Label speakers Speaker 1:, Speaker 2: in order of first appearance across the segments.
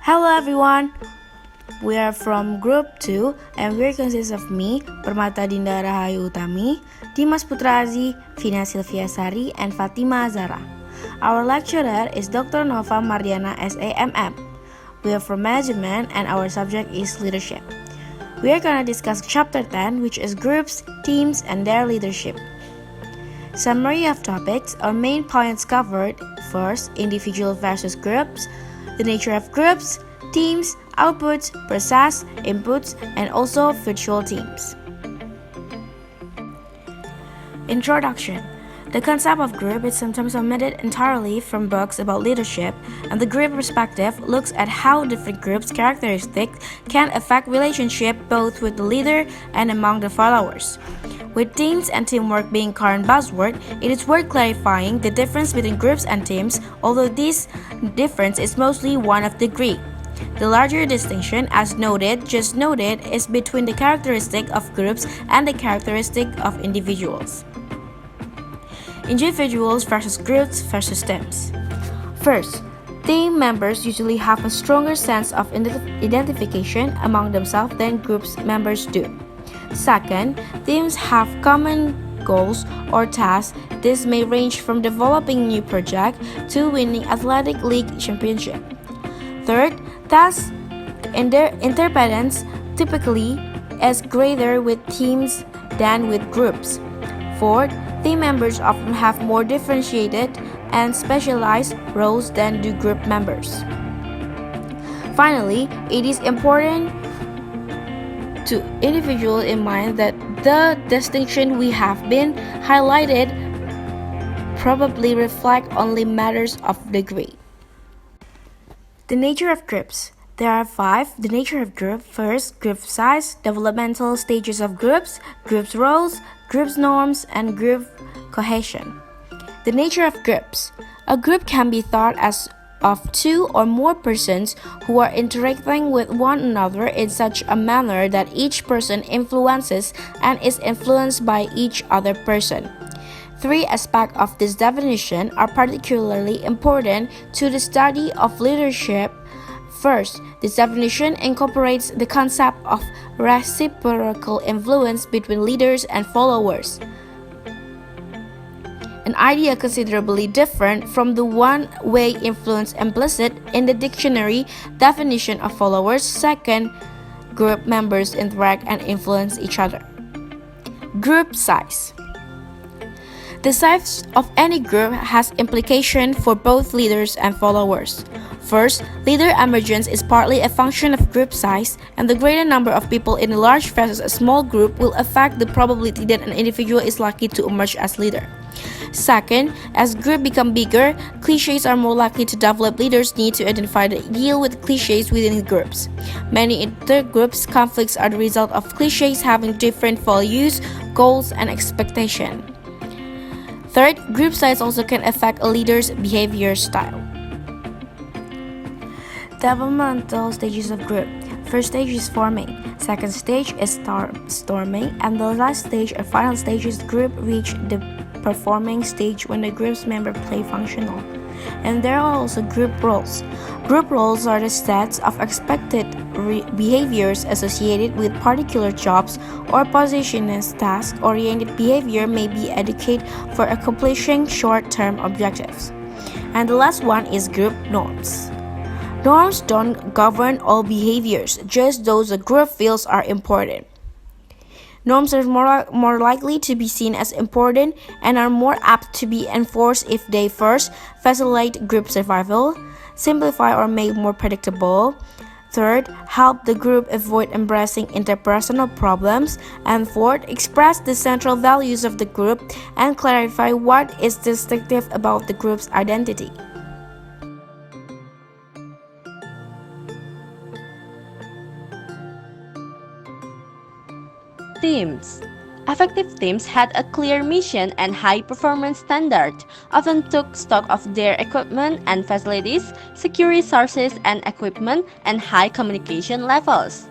Speaker 1: Hello everyone, we are from Group 2 and we consist of me, Permata Dinda Dimas Putra Adzie, Fina Silvia and Fatimah Azzahra. Our lecturer is Dr. Nova Mardiana SAMM. We are from Management and our subject is Leadership. We are going to discuss Chapter 10, which is Groups, Teams, and their Leadership. Summary of topics. Our main points covered: first, individual versus groups, the nature of groups, teams, outputs, process, inputs, and also virtual teams. Introduction. The concept of group is sometimes omitted entirely from books about leadership, and the group perspective looks at how different groups' characteristics can affect relationship both with the leader and among the followers. With teams and teamwork being current buzzword, it is worth clarifying the difference between groups and teams, although this difference is mostly one of degree. The larger distinction, as just noted, is between the characteristic of groups and the characteristic of individuals. Individuals versus groups versus teams. First, team members usually have a stronger sense of identification among themselves than groups members do. Second, teams have common goals or tasks. This may range from developing new project to winning athletic league championship. Third, task interdependence typically is greater with teams than with groups. Fourth, team members often have more differentiated and specialized roles than do group members. Finally, it is important to individuals in mind that the distinction we have been highlighted probably reflect only matters of degree. The nature of groups. There are 5. The nature of group. First, group size, developmental stages of groups, groups roles, groups norms, and group cohesion. The nature of groups. A group can be thought as of 2 or more persons who are interacting with one another in such a manner that each person influences and is influenced by each other person. 3 aspects of this definition are particularly important to the study of leadership. First, this definition incorporates the concept of reciprocal influence between leaders and followers, an idea considerably different from the one-way influence implicit in the dictionary definition of followers. Second, group members interact and influence each other. Group size. The size of any group has implication for both leaders and followers. First, leader emergence is partly a function of group size, and the greater number of people in a large versus a small group will affect the probability that an individual is likely to emerge as leader. Second, as groups become bigger, cliches are more likely to develop. Leaders need to identify and deal with cliches within groups. Many intergroups conflicts are the result of cliches having different values, goals, and expectations. Third, group size also can affect a leader's behavior style. Developmental stages of group. First stage is forming. Second stage is storming, and the last stage or final stage is group reach the performing stage when the group's members play functional. And there are also group roles. Group roles are the sets of expected behaviors associated with particular jobs or positions. Task-oriented behavior may be adequate for accomplishing short-term objectives. And the last one is group norms. Norms don't govern all behaviors, just those a group feels are important. Norms are more likely to be seen as important and are more apt to be enforced if they first facilitate group survival, simplify or make more predictable. Third, help the group avoid embracing interpersonal problems. And fourth, express the central values of the group and clarify what is distinctive about the group's identity.
Speaker 2: Teams. Effective teams had a clear mission and high performance standard, often took stock of their equipment and facilities, secure resources and equipment, and high communication levels.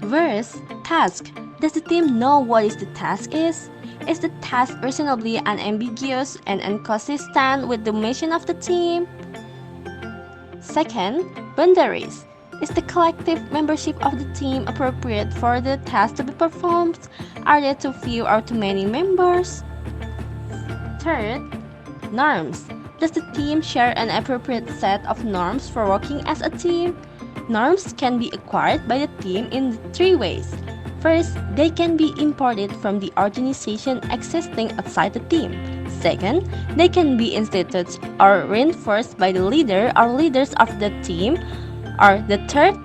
Speaker 2: Verse, task. Does the team know what the task is? Is the task reasonably unambiguous and inconsistent with the mission of the team? Second, boundaries. Is the collective membership of the team appropriate for the task to be performed? Are there too few or too many members? Third, norms. Does the team share an appropriate set of norms for working as a team? Norms can be acquired by the team in three ways. First, they can be imported from the organization existing outside the team. Second, they can be instituted or reinforced by the leader or leaders of the team. Or the third,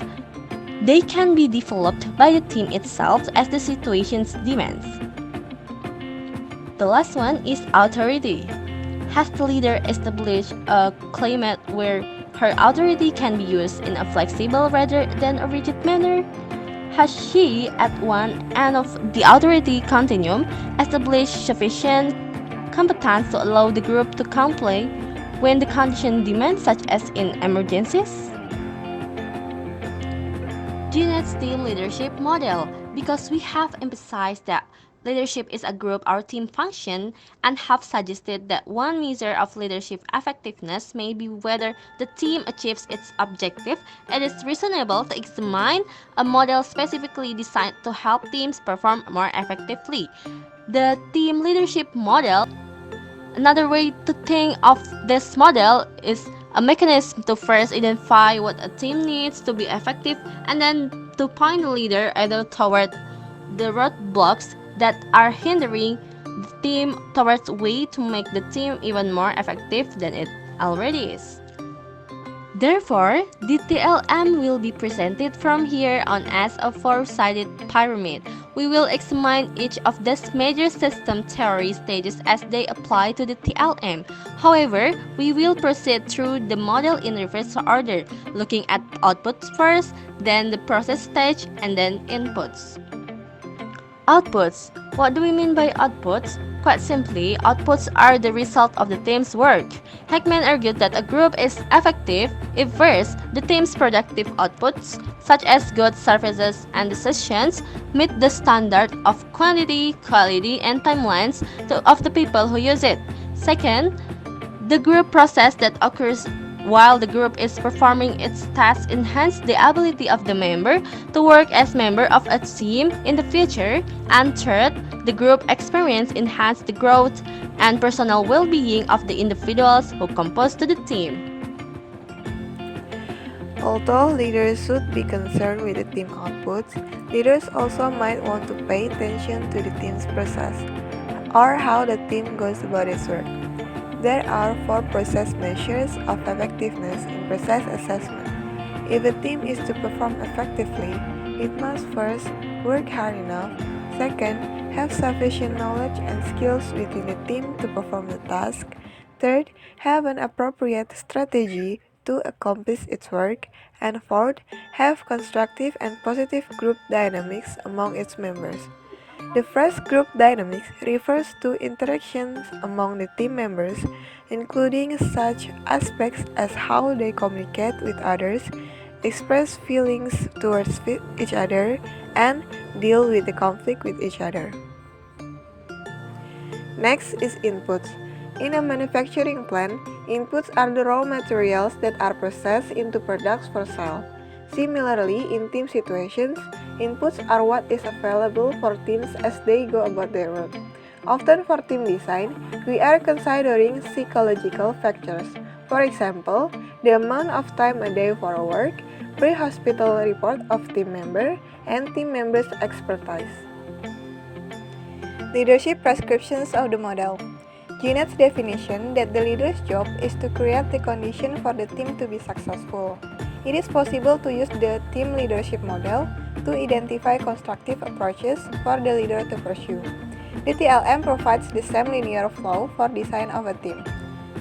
Speaker 2: they can be developed by the team itself as the situation demands. The last one is authority. Has the leader established a climate where her authority can be used in a flexible rather than a rigid manner? Has she, at one end of the authority continuum, established sufficient competence to allow the group to comply when the condition demands, such as in emergencies? Jeanette's team leadership model. Because we have emphasized that leadership is a group or team function and have suggested that one measure of leadership effectiveness may be whether the team achieves its objective, it is reasonable to examine a model specifically designed to help teams perform more effectively. The team leadership model. Another way to think of this model is a mechanism to first identify what a team needs to be effective and then to point the leader either toward the roadblocks that are hindering the team towards a way to make the team even more effective than it already is. Therefore, the TLM will be presented from here on as a four-sided pyramid. We will examine each of these major system theory stages as they apply to the TLM. However, we will proceed through the model in reverse order, looking at outputs first, then the process stage, and then inputs. Outputs. What do we mean by outputs? Quite simply, outputs are the result of the team's work. Heckman argued that a group is effective if first, the team's productive outputs, such as goods, services, and decisions, meet the standard of quantity, quality, and timelines of the people who use it. Second, the group process that occurs while the group is performing its tasks enhance the ability of the member to work as member of a team in the future. And third, the group experience enhance the growth and personal well-being of the individuals who compose the team.
Speaker 3: Although leaders should be concerned with the team outputs, leaders also might want to pay attention to the team's process, or how the team goes about its work. There are four process measures of effectiveness in process assessment. If a team is to perform effectively, it must first work hard enough, second, have sufficient knowledge and skills within the team to perform the task, third, have an appropriate strategy to accomplish its work, and fourth, have constructive and positive group dynamics among its members. The first group dynamics refers to interactions among the team members, including such aspects as how they communicate with others, express feelings towards each other, and deal with the conflict with each other. Next is inputs. In a manufacturing plant, inputs are the raw materials that are processed into products for sale. Similarly, in team situations, inputs are what is available for teams as they go about their work. Often for team design, we are considering psychological factors. For example, the amount of time a day for work, pre-hospital report of team member, and team members' expertise. Leadership prescriptions of the model. Jeanette's definition that the leader's job is to create the condition for the team to be successful. It is possible to use the team leadership model to identify constructive approaches for the leader to pursue. The TLM provides the same linear flow for design of a team.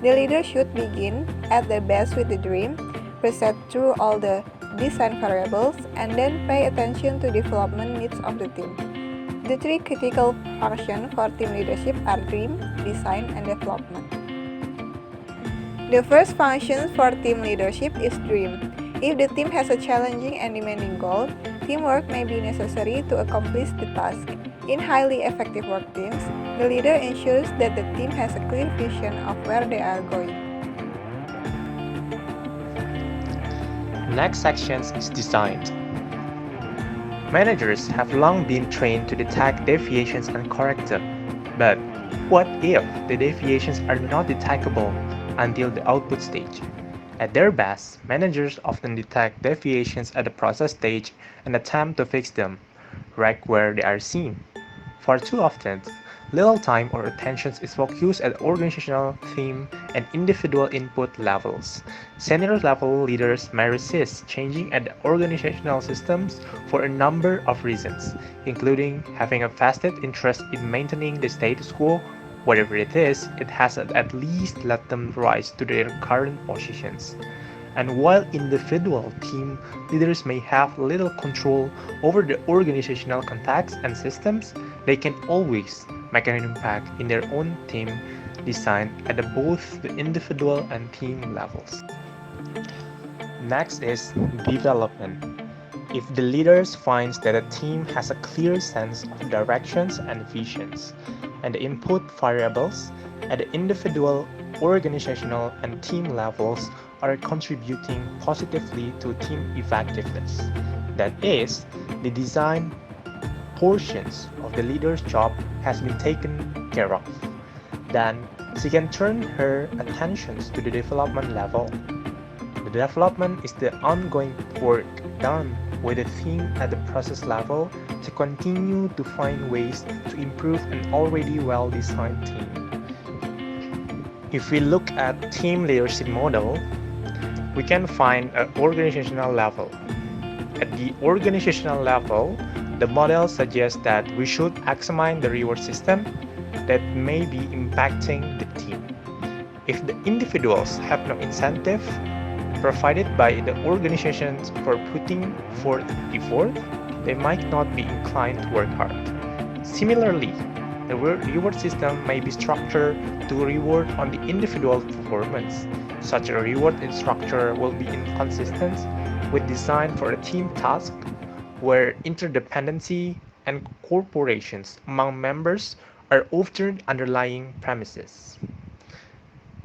Speaker 3: The leader should begin at the base with the dream, proceed through all the design variables, and then pay attention to development needs of the team. The three critical functions for team leadership are dream, design, and development. The first function for team leadership is dream. If the team has a challenging and demanding goal, teamwork may be necessary to accomplish the task. In highly effective work teams, the leader ensures that the team has a clear vision of where they are going.
Speaker 4: Next section is design. Managers have long been trained to detect deviations and correct them. But what if the deviations are not detectable until the output stage? At their best, managers often detect deviations at the process stage and attempt to fix them right where they are seen. Far too often, little time or attention is focused at organizational, theme, and individual input levels. Senior level leaders may resist changing at the organizational systems for a number of reasons, including having a vested interest in maintaining the status quo. Whatever it is, it has at least let them rise to their current positions. And while individual team leaders may have little control over the organizational context and systems, they can always make an impact in their own team design at both the individual and team levels. Next is development. If the leaders finds that a team has a clear sense of directions and visions, and the input variables at the individual, organizational, and team levels are contributing positively to team effectiveness. That is, the design portions of the leader's job has been taken care of. Then she can turn her attentions to the development level. The development is the ongoing work done with the team at the process level to continue to find ways to improve an already well-designed team. If we look at team leadership model, we can find an organizational level. At the organizational level, the model suggests that we should examine the reward system that may be impacting the team. If the individuals have no incentive provided by the organizations for putting forth effort, they might not be inclined to work hard. Similarly, the reward system may be structured to reward on the individual performance. Such a reward structure will be inconsistent with design for a team task where interdependency and cooperations among members are often underlying premises.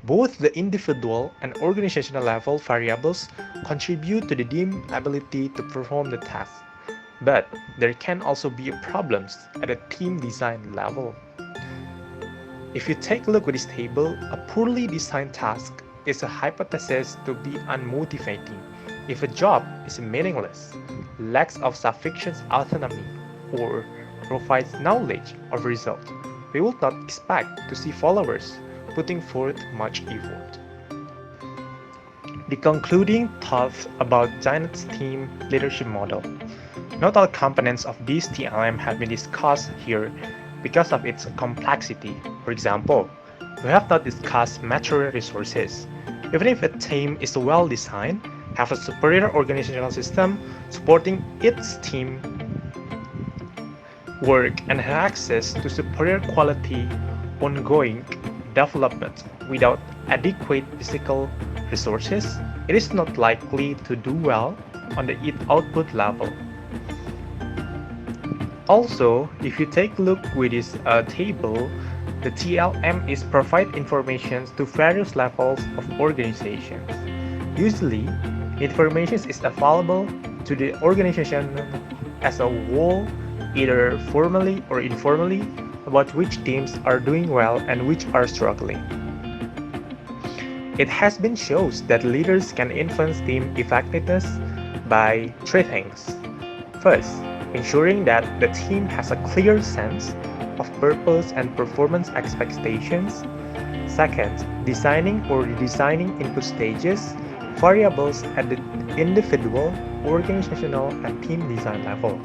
Speaker 4: Both the individual and organizational level variables contribute to the team's ability to perform the task, but there can also be problems at a team design level. If you take a look at this table, a poorly designed task is a hypothesis to be unmotivating. If a job is meaningless, lacks of sufficient autonomy, or provides knowledge of result, we would not expect to see followers putting forth much effort. The concluding thoughts about Janet's team leadership model. Not all components of this TLM have been discussed here because of its complexity. For example, we have not discussed material resources. Even if a team is well designed, have a superior organizational system supporting its team work and have access to superior quality ongoing development without adequate physical resources, it is not likely to do well on the output level. Also, if you take a look with this table, the TLM is provide information to various levels of organizations. Usually, information is available to the organization as a whole, either formally or informally, about which teams are doing well and which are struggling. It has been shown that leaders can influence team effectiveness by three things. First, ensuring that the team has a clear sense of purpose and performance expectations. Second, designing or redesigning input stages, variables at the individual, organizational, and team design level.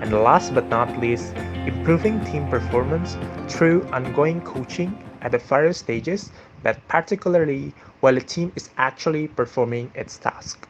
Speaker 4: And last but not least, improving team performance through ongoing coaching at the various stages, but particularly while the team is actually performing its task.